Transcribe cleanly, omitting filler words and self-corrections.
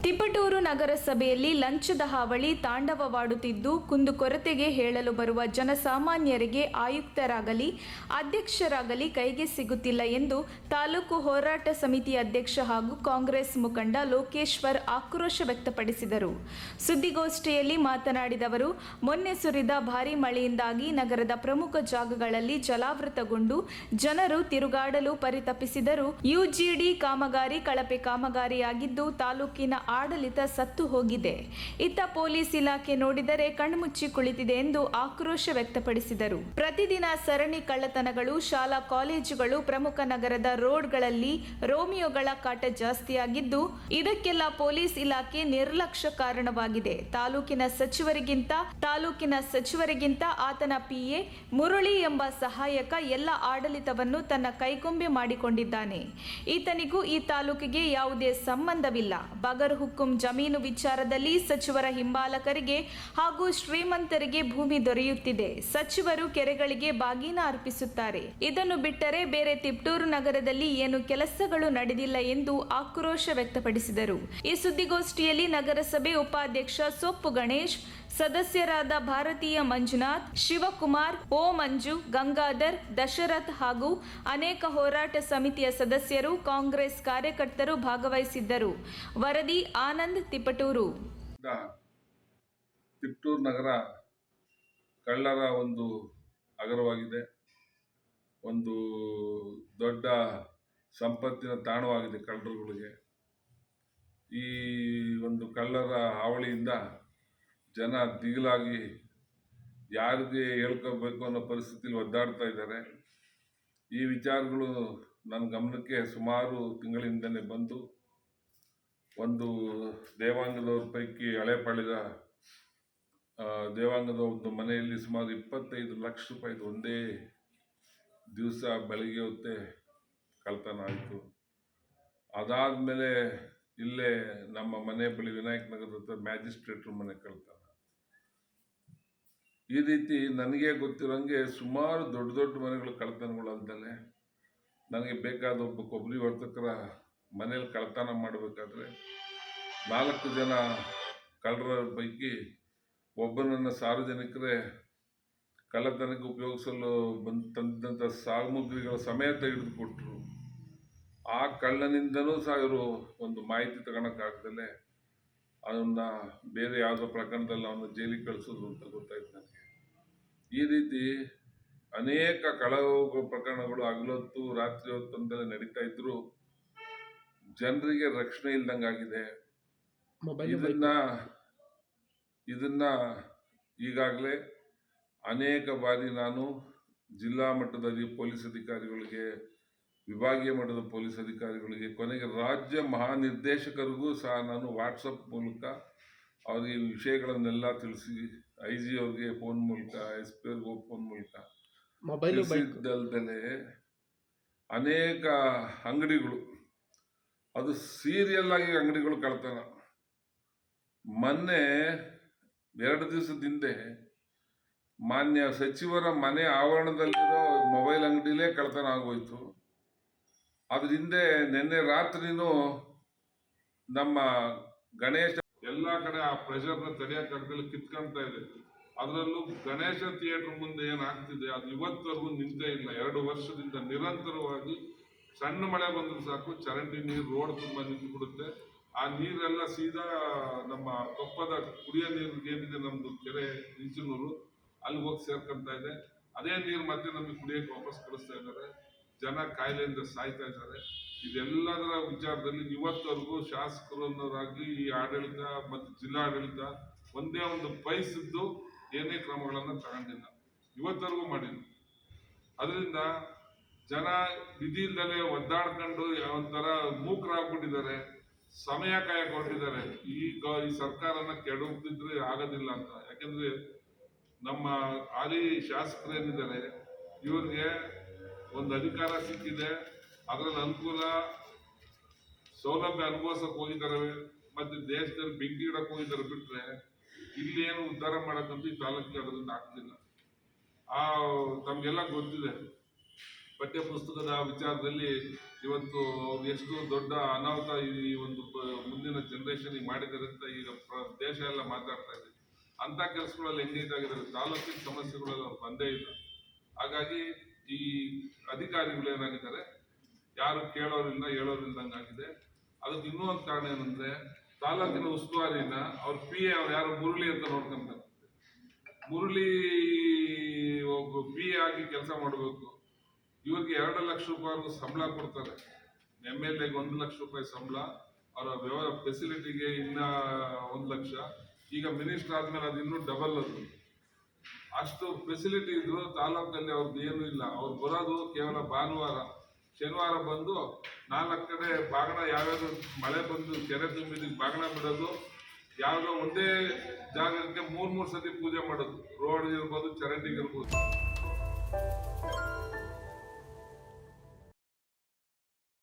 ತಿಪಟೂರು ನಗರಸಭೆಯಲ್ಲಿ ಲಂಚದ ಹಾವಳಿ ತಾಂಡವವಾಡುತ್ತಿದ್ದು, ಕುಂದುಕೊರತೆಗೆ ಹೇಳಲು ಬರುವ ಜನಸಾಮಾನ್ಯರಿಗೆ ಆಯುಕ್ತರಾಗಲಿ ಅಧ್ಯಕ್ಷರಾಗಲಿ ಕೈಗೆ ಸಿಗುತ್ತಿಲ್ಲ ಎಂದು ತಾಲೂಕು ಹೋರಾಟ ಸಮಿತಿ ಅಧ್ಯಕ್ಷ ಹಾಗೂ ಕಾಂಗ್ರೆಸ್ ಮುಖಂಡ ಲೋಕೇಶ್ವರ್ ಆಕ್ರೋಶ ವ್ಯಕ್ತಪಡಿಸಿದರು. ಸುದ್ದಿಗೋಷ್ಠಿಯಲ್ಲಿ ಮಾತನಾಡಿದ ಅವರು, ಮೊನ್ನೆ ಸುರಿದ ಭಾರೀ ಮಳೆಯಿಂದಾಗಿ ನಗರದ ಪ್ರಮುಖ ಜಾಗಗಳಲ್ಲಿ ಜಲಾವೃತಗೊಂಡು ಜನರು ತಿರುಗಾಡಲು ಪರಿತಪಿಸಿದರು. ಯುಜಿಡಿ ಕಾಮಗಾರಿ ಕಳಪೆ ಕಾಮಗಾರಿಯಾಗಿದ್ದು ತಾಲೂಕಿನ ಆಡಳಿತ ಸತ್ತು ಹೋಗಿದೆ. ಇತ್ತ ಪೊಲೀಸ್ ಇಲಾಖೆ ನೋಡಿದರೆ ಕಣ್ಮುಚ್ಚಿ ಕುಳಿತಿದೆ ಎಂದು ಆಕ್ರೋಶ ವ್ಯಕ್ತಪಡಿಸಿದರು. ಪ್ರತಿದಿನ ಸರಣಿ ಕಳ್ಳತನಗಳು, ಶಾಲಾ ಕಾಲೇಜುಗಳು, ಪ್ರಮುಖ ನಗರದ ರೋಡ್ಗಳಲ್ಲಿ ರೋಮಿಯೋಗಳ ಕಾಟ ಜಾಸ್ತಿಯಾಗಿದ್ದು, ಇದಕ್ಕೆಲ್ಲ ಪೊಲೀಸ್ ಇಲಾಖೆ ನಿರ್ಲಕ್ಷ್ಯ ಕಾರಣವಾಗಿದೆ. ತಾಲೂಕಿನ ಸಚಿವರಿಗಿಂತ ಆತನ ಪಿಎ ಮುರಳಿ ಎಂಬ ಸಹಾಯಕ ಎಲ್ಲ ಆಡಳಿತವನ್ನು ತನ್ನ ಕೈಗೊಂಬೆ ಮಾಡಿಕೊಂಡಿದ್ದಾನೆ. ಈತನಿಗೂ ಈ ತಾಲೂಕಿಗೆ ಯಾವುದೇ ಸಂಬಂಧವಿಲ್ಲ. ಬಗರ್ ಹುಕುಂ ಜಮೀನು ವಿಚಾರದಲ್ಲಿ ಸಚಿವರ ಹಿಂಬಾಲಕರಿಗೆ ಹಾಗೂ ಶ್ರೀಮಂತರಿಗೆ ಭೂಮಿ ದೊರೆಯುತ್ತಿದೆ. ಸಚಿವರು ಕೆರೆಗಳಿಗೆ ಬಾಗಿನ ಅರ್ಪಿಸುತ್ತಾರೆ. ಇದನ್ನು ಬಿಟ್ಟರೆ ಬೇರೆ ತಿಪಟೂರು ನಗರದಲ್ಲಿ ಏನು ಕೆಲಸಗಳು ನಡೆದಿಲ್ಲ ಎಂದು ಆಕ್ರೋಶ ವ್ಯಕ್ತಪಡಿಸಿದರು. ಈ ಸುದ್ದಿಗೋಷ್ಠಿಯಲ್ಲಿ ನಗರಸಭೆ ಉಪಾಧ್ಯಕ್ಷ ಸೊಪ್ಪು ಗಣೇಶ್, ಸದಸ್ಯರಾದ ಭಾರತೀಯ ಮಂಜುನಾಥ್, ಶಿವಕುಮಾರ್, ಓ ಮಂಜು, ಗಂಗಾಧರ್, ದಶರಥ್ ಹಾಗೂ ಅನೇಕ ಹೋರಾಟ ಸಮಿತಿಯ ಸದಸ್ಯರು, ಕಾಂಗ್ರೆಸ್ ಕಾರ್ಯಕರ್ತರು ಭಾಗವಹಿಸಿದ್ದರು. ವರದಿ ಆನಂದ್, ತಿಪಟೂರು. ತಿಪಟೂರು ನಗರ ಕಳ್ಳರ ಒಂದು ನಗರವಾಗಿದೆ. ಒಂದು ದೊಡ್ಡ ಸಂಪತ್ತಿನ ತಾಣವಾಗಿದೆ ಕಳ್ಳರುಗಳಿಗೆ. ಈ ಒಂದು ಕಳ್ಳರ ಹಾವಳಿಯಿಂದ ಜನ ದಿಗಿಲಾಗಿ ಯಾರಿಗೆ ಹೇಳ್ಕೋಬೇಕು ಅನ್ನೋ ಪರಿಸ್ಥಿತಿಯಲ್ಲಿ ಒದ್ದಾಡ್ತಾ ಇದ್ದಾರೆ. ಈ ವಿಚಾರಗಳು ನನ್ನ ಗಮನಕ್ಕೆ ಸುಮಾರು ತಿಂಗಳಿಂದಲೇ ಬಂದು, ಒಂದು ದೇವಾಂಗದವ್ರ ಪೈಕಿ ಹಳೆಪಾಳ್ಯದ ದೇವಾಂಗದ ಒಂದು ಮನೆಯಲ್ಲಿ ಸುಮಾರು 25 ಲಕ್ಷ ರೂಪಾಯಿದು ಒಂದೇ ದಿವಸ ಬೆಳಗ್ಗೆ ಹೊತ್ತೇ ಕಳ್ತನ ಆಯಿತು. ಅದಾದಮೇಲೆ ಇಲ್ಲೇ ನಮ್ಮ ಮನೆ ಬಳಿ ವಿನಾಯಕ ನಗರದ ಹತ್ರ ಮ್ಯಾಜಿಸ್ಟ್ರೇಟ್ರ ಮನೆ ಕಳ್ತನ. ಈ ರೀತಿ ನನಗೆ ಗೊತ್ತಿರೋಂಗೆ ಸುಮಾರು ದೊಡ್ಡ ದೊಡ್ಡ ಮನೆಗಳು ಕಳ್ತನಗಳು ಅಲ್ದಲೆ, ನನಗೆ ಬೇಕಾದ ಒಬ್ಬ ಕೊಬ್ಬರಿ ವರ್ತಕರ ಮನೇಲಿ ಕಳ್ತನ ಮಾಡಬೇಕಾದ್ರೆ 4 ಜನ ಕಳ್ಳರ ಪೈಕಿ ಒಬ್ಬನನ್ನು ಸಾರ್ವಜನಿಕರೇ ಕಳ್ಳತನಕ್ಕೆ ಉಪಯೋಗಿಸಲು ತಂದಂಥ ಸಾಮಗ್ರಿಗಳ ಸಮೇತ ಹಿಡಿದುಕೊಟ್ರು. ಆ ಕಳ್ಳನಿಂದನೂ ಸಹ ಇವರು ಒಂದು ಮಾಹಿತಿ ತಗೊಳಕ್ಕಾಗ್ದಲೆ ಅವನ್ನ ಬೇರೆ ಯಾವುದೋ ಪ್ರಕರಣದಲ್ಲಿ ಅವನ್ನ ಜೈಲಿಗೆ ಕಳಿಸೋದು ಅಂತ ಗೊತ್ತಾಯ್ತು ನನಗೆ. ಈ ರೀತಿ ಅನೇಕ ಕಳವು ಪ್ರಕರಣಗಳು ಹಗಲೊತ್ತು ರಾತ್ರಿ ಹೊತ್ತಂದಲೇ ನಡೀತಾ ಇದ್ರು ಜನರಿಗೆ ರಕ್ಷಣೆ ಇಲ್ದಂಗಾಗಿದೆ. ಇದನ್ನ ಈಗಾಗಲೇ ಅನೇಕ ಬಾರಿ ನಾನು ಜಿಲ್ಲಾ ಮಟ್ಟದ ಪೊಲೀಸ್ ಅಧಿಕಾರಿಗಳಿಗೆ, ವಿಭಾಗೀಯ ಮಟ್ಟದ ಪೊಲೀಸ್ ಅಧಿಕಾರಿಗಳಿಗೆ, ಕೊನೆಗೆ ರಾಜ್ಯ ಮಹಾನಿರ್ದೇಶಕರಿಗೂ ಸಹ ನಾನು ವಾಟ್ಸಪ್ ಮೂಲಕ ಅವ್ರಿಗೆ ಈ ವಿಷಯಗಳನ್ನೆಲ್ಲ ತಿಳಿಸಿ, IG ಅವ್ರಿಗೆ ಫೋನ್ ಮೂಲಕ, SP ಅವ್ರಿಗೂ ಫೋನ್ ಮೂಲಕ ತಿಳಿಸಿದ್ದಲ್ದೇ ಅನೇಕ ಅಂಗಡಿಗಳು, ಅದು ಸೀರಿಯಲ್ ಆಗಿ ಅಂಗಡಿಗಳು ಕಳ್ತನ. ಮೊನ್ನೆ 2 ದಿವಸದ ಹಿಂದೆ ಮಾನ್ಯ ಸಚಿವರ ಮನೆ ಆವರಣದಲ್ಲಿರೋ ಮೊಬೈಲ್ ಅಂಗಡಿಲೇ ಕಳ್ತನ ಆಗೋಯ್ತು. ಅದ್ರ ಹಿಂದೆ ನಿನ್ನೆ ರಾತ್ರಿನೂ ನಮ್ಮ ಗಣೇಶ ಎಲ್ಲ ಕಡೆ ಆ ಪ್ರೆಷರ್ನ ತಡೆಯೋಕ್ಕಾಗದಲ್ಲಿ ಕಿತ್ಕೊಳ್ತಾ ಇದೆ. ಅದರಲ್ಲೂ ಗಣೇಶ ಥಿಯೇಟರ್ ಮುಂದೆ ಏನಾಗ್ತಿದೆ ಅದು ಇವತ್ತವರೆಗೂ ನಿಂತೇ ಇಲ್ಲ. 2 ವರ್ಷದಿಂದ ನಿರಂತರವಾಗಿ ಸಣ್ಣ ಮಳೆ ಬಂದರೂ ಸಾಕು ಚರಂಡಿ ನೀರು ರೋಡ್ ತುಂಬ ನಿಂತುಬಿಡುತ್ತೆ. ಆ ನೀರೆಲ್ಲ ಸೀದಾ ನಮ್ಮ ಕೊಪ್ಪದ ಕುಡಿಯೋ ನೀರಿಗೆ ಏನಿದೆ ನಮ್ಮದು ಕೆರೆ ಈಚನೂರು, ಅಲ್ಲಿ ಹೋಗಿ ಸೇರ್ಕೊಳ್ತಾ ಇದೆ. ಅದೇ ನೀರು ಮತ್ತೆ ನಮಗೆ ಕುಡಿಯೋಕ್ಕೆ ವಾಪಸ್ ಕಳಿಸ್ತಾ ಇದ್ದಾರೆ. ಜನ ಕಾಯಿಲೆಯಿಂದ ಸಾಯ್ತಾ ಇದ್ದಾರೆ. ಇದೆಲ್ಲದರ ವಿಚಾರದಲ್ಲಿ ಇವತ್ತವರೆಗೂ ಶಾಸಕರನ್ನೋರಾಗಲಿ, ಈ ಆಡಳಿತ ಮತ್ತು ಜಿಲ್ಲಾಡಳಿತ ಒಂದೇ ಒಂದು ಪೈಸದ್ದು ಏನೇ ಕ್ರಮಗಳನ್ನು ತಗೊಂಡಿಲ್ಲ, ಇವತ್ತವರೆಗೂ ಮಾಡಿಲ್ಲ. ಅದರಿಂದ ಜನ ವಿಧಿ ಇಲ್ಲದೆ ಒದ್ದಾಡ್ಕೊಂಡು ಒಂಥರ ಮೂಕರಾಗ್ಬಿಟ್ಟಿದ್ದಾರೆ, ಸಮಯ ಕಾಯಕೊಂಡಿದ್ದಾರೆ. ಈ ಸರ್ಕಾರನ ಕೆಡವುತ್ತಿದ್ರೆ ಆಗೋದಿಲ್ಲ ಅಂತ. ಯಾಕೆಂದ್ರೆ ನಮ್ಮ ಹಾಲಿ ಶಾಸಕರೇನಿದ್ದಾರೆ ಇವ್ರಿಗೆ ಒಂದು ಅಧಿಕಾರ ಸಿಕ್ಕಿದೆ, ಅದರಲ್ಲಿ ಅನುಕೂಲ ಸೌಲಭ್ಯ ಅನುಭವಿಸಕ್ಕೆ ಹೋಗಿದ್ದಾರೆ, ಮತ್ತೆ ದೇಶದಲ್ಲಿ ಬೆಂಕಿ ಇಡಕ್ಕೆ ಹೋಗಿದ್ದಾರೆ. ಬಿಟ್ರೆ ಇಲ್ಲಿ ಏನು ಉದ್ಧಾರ ಮಾಡಕ್ಕಂತೂ ಈ ತಾಲೂಕಿಗೆ ಅದರಿಂದ ಆಗ್ತಿಲ್ಲ. ತಮ್ಗೆಲ್ಲ ಗೊತ್ತಿದೆ ಪಠ್ಯ ಪುಸ್ತಕದ ವಿಚಾರದಲ್ಲಿ ಇವತ್ತು ಅವ್ರು ಎಷ್ಟು ದೊಡ್ಡ ಅನಾಹುತ ಈ ಒಂದು ಮುಂದಿನ ಜನರೇಷನ್ಗೆ ಮಾಡಿದ್ದಾರೆ ಅಂತ ಈಗ ದೇಶ ಎಲ್ಲ ಮಾತಾಡ್ತಾ ಇದೆ. ಅಂಥ ಕೆಲಸಗಳಲ್ಲಿ ಎಂಗೇಜ್ ಆಗಿದ್ದಾರೆ. ತಾಲೂಕಿನ ಸಮಸ್ಯೆಗಳಲ್ಲಿ ಅವ್ರು ಬಂದೇ ಇಲ್ಲ. ಹಾಗಾಗಿ ಈ ಅಧಿಕಾರಿಗಳು ಏನಾಗಿದ್ದಾರೆ, ಯಾರು ಕೇಳೋರಿಲ್ಲ ಹೇಳೋರಿಲ್ದಂಗಾಗಿದೆ. ಅದಕ್ಕೆ ಇನ್ನೂ ಒಂದು ಕಾರಣ ಏನಂದ್ರೆ, ತಾಲೂಕಿನ ಉಸ್ತುವಾರಿನ ಅವ್ರ PA ಅವ್ರು ಯಾರು ಮುರಳಿ ಅಂತ ನೋಡ್ಕೊಂತಾರೆ. ಮುರಳಿ ಒಬ್ಬ PA ಆಗಿ ಕೆಲಸ ಮಾಡಬೇಕು. ಇವ್ರಿಗೆ 2 ಲಕ್ಷ ರೂಪಾಯಿವರೆಗೂ ಸಂಬಳ ಕೊಡ್ತಾರೆ. MLA ಗೆ 1 ಲಕ್ಷ ರೂಪಾಯಿ ಸಂಬಳ, ಅವರ ಫೆಸಿಲಿಟಿಗೆ ಇನ್ನ 1 ಲಕ್ಷ. ಈಗ ಮಿನಿಸ್ಟರ್ ಆದ್ಮೇಲೆ ಅದು ಇನ್ನೂ ಡಬಲ್. ಅದು ಅಷ್ಟು ಫೆಸಿಲಿಟಿ ಇದ್ರು ತಾಲೂಕಲ್ಲಿ ಅವ್ರದ್ದು ಏನೂ ಇಲ್ಲ. ಅವ್ರು ಬರೋದು ಕೇವಲ ಭಾನುವಾರ, ಶನಿವಾರ ಬಂದು 4 ಕಡೆ ಬಾಗಣ, ಯಾವ್ಯಾವ ಮಳೆ ಬಂದು ಕೆರೆ ತುಂಬಿದ ಬಾಗಣ ಬಿಡೋದು, ಯಾವುದೋ ಒಂದೇ ಜಾಗಕ್ಕೆ 3 ಸತಿ ಪೂಜೆ ಮಾಡೋದು. ರೋಡ್ ಇರ್ಬೋದು, ಚರಂಡಿಗೆ ಇರ್ಬೋದು.